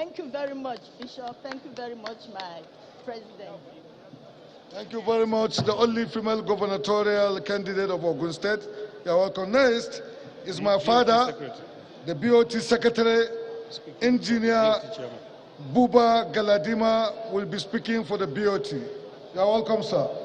Thank you very much, Bishop. Thank you very much, my president. Thank you very much. The only female gubernatorial candidate of Ogun State. You're welcome. Next is my father, the BOT Secretary, Engineer Buba Galadima, will be speaking for the BOT. You're welcome, sir.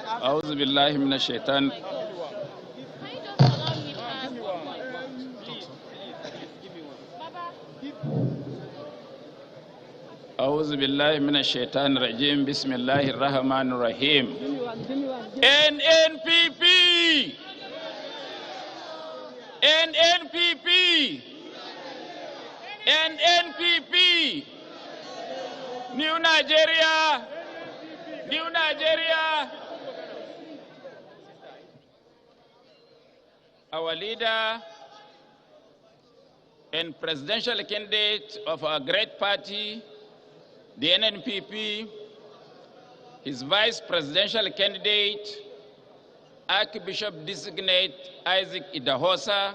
أعوذ بالله من الشيطان أعوذ بالله من الشيطان الرجيم بسم الله الرحمن الرحيم NNPP NNPP NNPP New Nigeria New Nigeria. Our leader and presidential candidate of our great party, the NNPP, his vice presidential candidate, Archbishop Designate Isaac Idahosa,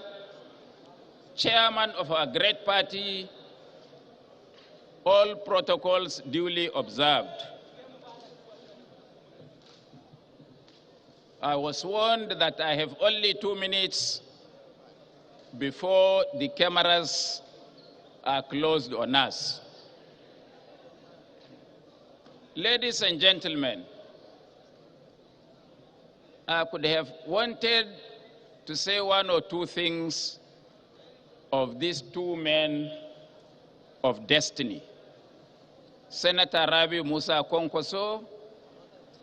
chairman of our great party, all protocols duly observed. I was warned that I have only 2 minutes before the cameras are closed on us. Ladies and gentlemen, I could have wanted to say 1 or 2 things of these 2 men of destiny, Senator Rabi Musa Kwankwaso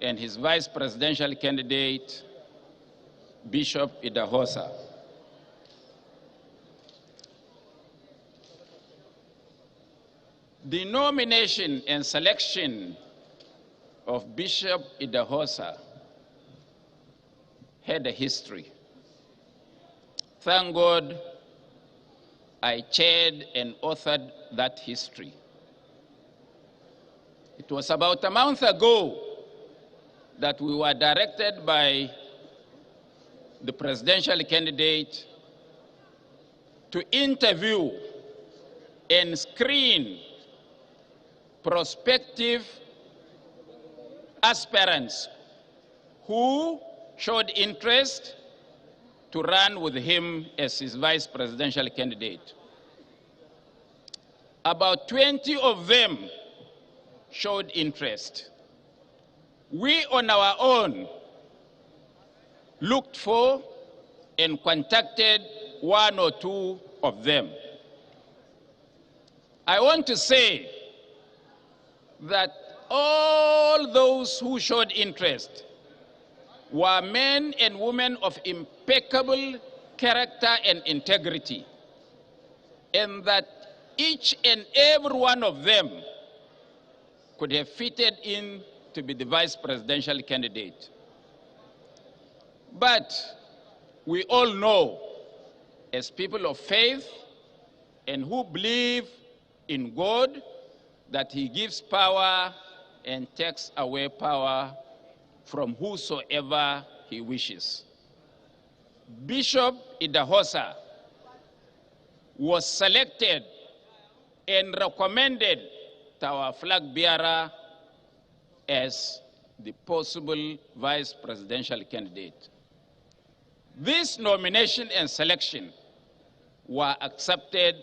and his vice presidential candidate, Bishop Idahosa. The nomination and selection of Bishop Idahosa had a history. Thank God I chaired and authored that history. It was about a month ago that we were directed by the presidential candidate to interview and screen prospective aspirants who showed interest to run with him as his vice presidential candidate. About 20 of them showed interest. We on our own looked for and contacted 1 or 2 of them. I want to say that all those who showed interest were men and women of impeccable character and integrity, and that each and every one of them could have fitted in to be the vice presidential candidate. But we all know, as people of faith and who believe in God, that he gives power and takes away power from whosoever he wishes. Bishop Idahosa was selected and recommended to our flag bearer as the possible vice presidential candidate. This nomination and selection were accepted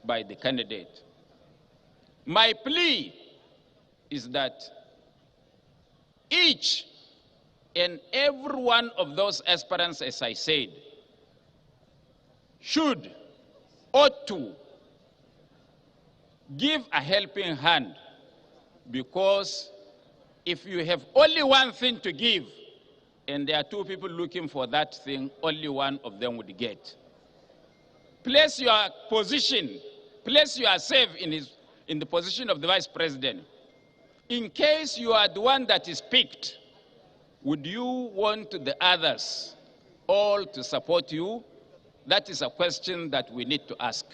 by the candidate. My plea is that each and every one of those aspirants, as I said, ought to give a helping hand, because if you have only one thing to give and there are 2 people looking for that thing, only one of them would get. Place your position, place yourself in the position of the vice president. In case you are the one that is picked, would you want the others all to support you? That is a question that we need to ask.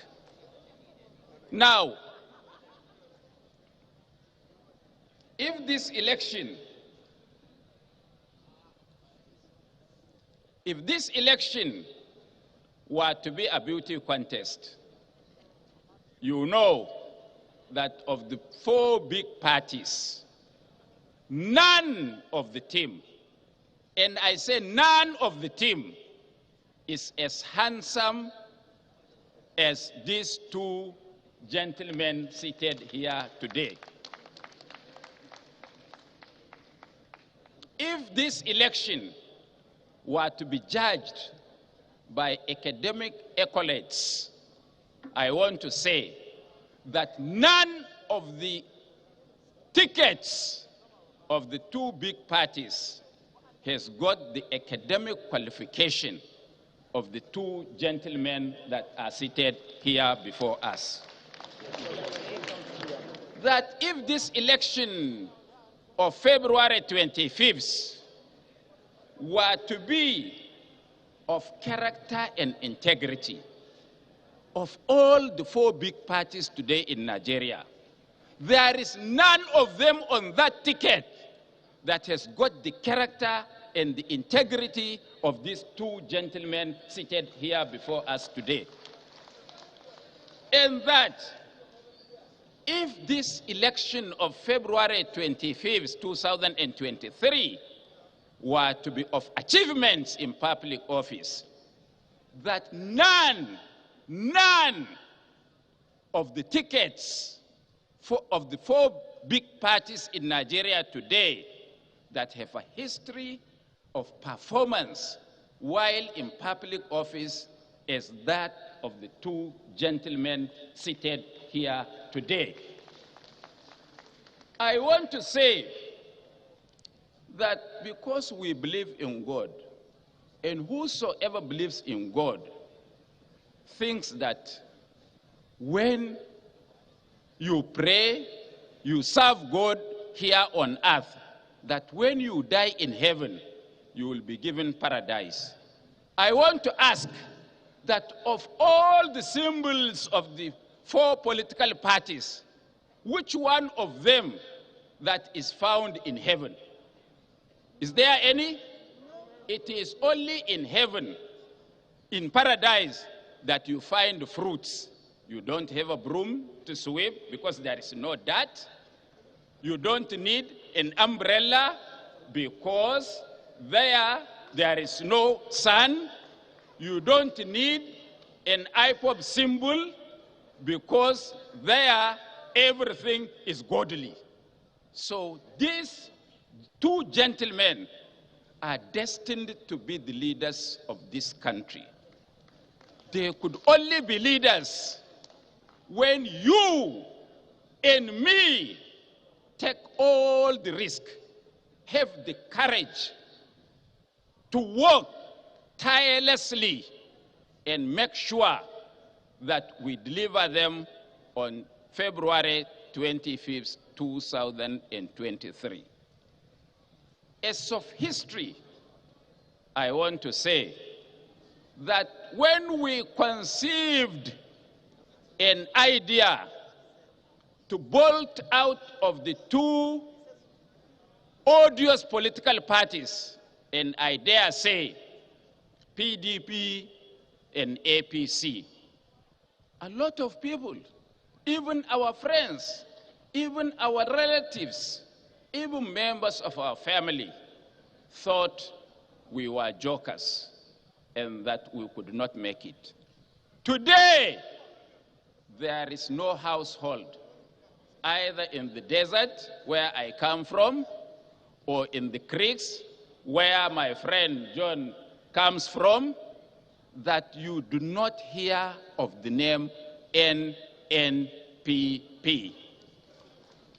Now, if this election were to be a beauty contest, you know that of the 4 big parties, none of the team, and I say none of the team, is as handsome as these 2 gentlemen seated here today. If this election were to be judged by academic accolades, I want to say that none of the tickets of the 2 big parties has got the academic qualification of the 2 gentlemen that are seated here before us. That if this election of February 25th were to be of character and integrity, of all the 4 big parties today in Nigeria, there is none of them on that ticket that has got the character and the integrity of these 2 gentlemen seated here before us today. And that if this election of February 25th, 2023 were to be of achievements in public office, that none of the tickets of the 4 big parties in Nigeria today that have a history of performance while in public office as that of the 2 gentlemen seated here today. I want to say that because we believe in God, and whosoever believes in God thinks that when you pray, you serve God here on earth, that when you die in heaven, you will be given paradise. I want to ask that of all the symbols of the 4 political parties, which one of them that is found in heaven? Is there any? It is only in heaven, in paradise, that you find fruits. You don't have a broom to sweep because there is no dirt. You don't need an umbrella because there is no sun. You don't need an IPOB symbol because there everything is godly. So these 2 gentlemen are destined to be the leaders of this country. They could only be leaders when you and me take all the risk, have the courage to work tirelessly and make sure that we deliver them on February 25th, 2023. As of history, I want to say that when we conceived an idea to bolt out of the 2 odious political parties, and I dare say PDP and APC, a lot of people, even our friends, even our relatives, even members of our family, thought we were jokers and that we could not make it. Today, there is no household, either in the desert where I come from, or in the creeks where my friend John comes from, that you do not hear of the name NNPP.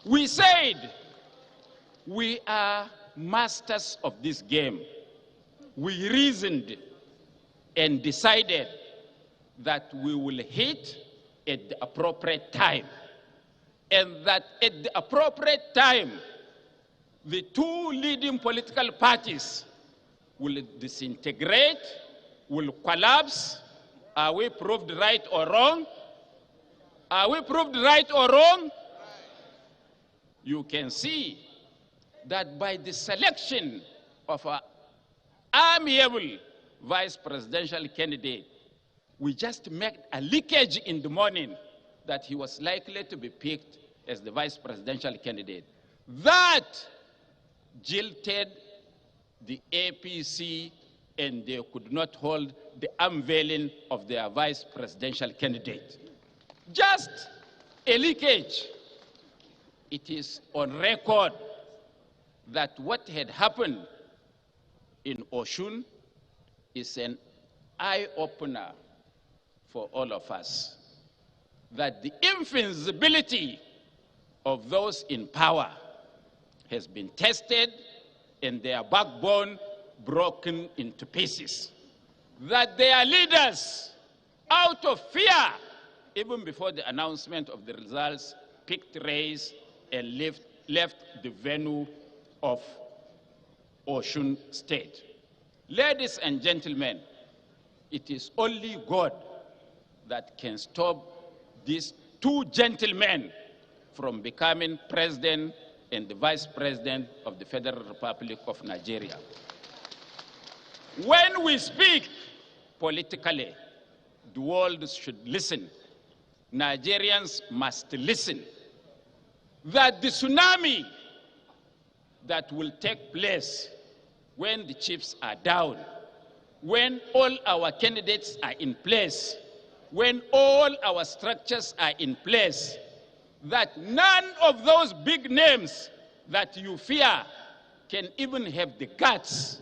We said we are masters of this game. We reasoned and decided that we will hit at the appropriate time, and that at the appropriate time, the two leading political parties will disintegrate, will collapse. Are we proved right or wrong? Are we proved right or wrong? You can see that by the selection of an amiable vice presidential candidate, we just made a leakage in the morning that he was likely to be picked as the vice presidential candidate. That jilted the APC, and they could not hold the unveiling of their vice presidential candidate. Just a leakage. It is on record that what had happened in Oshun is an eye-opener for all of us, that the invincibility of those in power has been tested and their backbone broken into pieces, that their leaders, out of fear, even before the announcement of the results, picked race and left the venue of Oshun State. Ladies and gentlemen, it is only God that can stop these two gentlemen from becoming president and the vice president of the Federal Republic of Nigeria. When we speak politically, the world should listen. Nigerians must listen. That the tsunami that will take place when the chiefs are down, when all our candidates are in place, when all our structures are in place, that none of those big names that you fear can even have the guts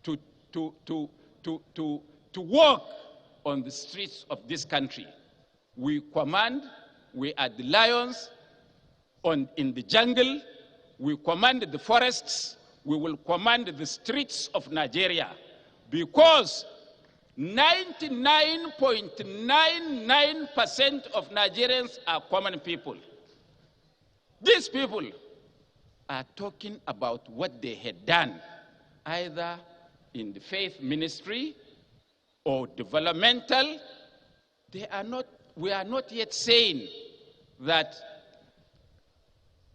to walk on the streets of this country. We command, we are the lions in the jungle, we command the forests, we will command the streets of Nigeria, because 99.99% of Nigerians are common people. These people are talking about what they had done, either in the faith ministry or developmental. We are not yet saying that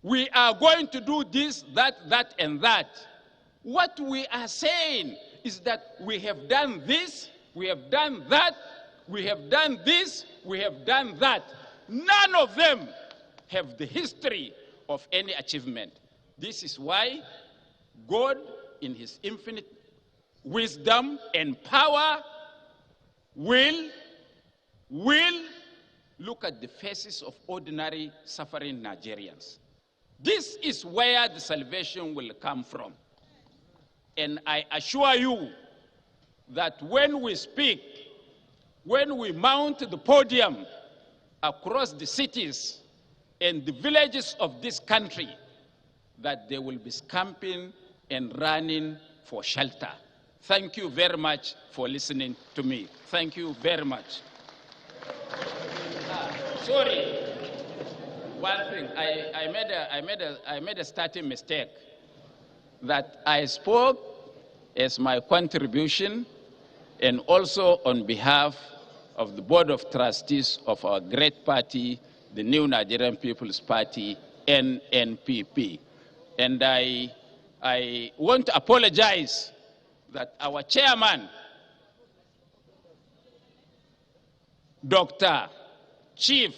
we are going to do this, that, and that. What we are saying is that we have done this, we have done that, we have done this, we have done that. None of them have the history of any achievement. This is why God, in his infinite wisdom and power, will look at the faces of ordinary suffering Nigerians. This is where the salvation will come from. And I assure you that when we speak, when we mount the podium across the cities and the villages of this country, that they will be scampering and running for shelter. Thank you very much for listening to me. Thank you very much. Sorry, one thing, I made a starting mistake, that I spoke as my contribution and also on behalf of the Board of Trustees of our great party, the New Nigerian People's Party, NNPP. And I want to apologize that our chairman, Dr. Chief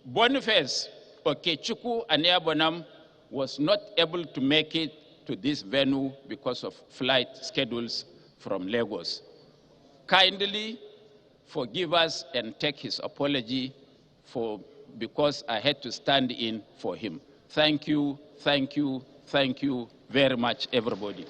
Boniface Okechukwu Aniabonam, was not able to make it to this venue because of flight schedules from Lagos. Kindly forgive us and take his apology because I had to stand in for him. Thank you, thank you, thank you very much, everybody.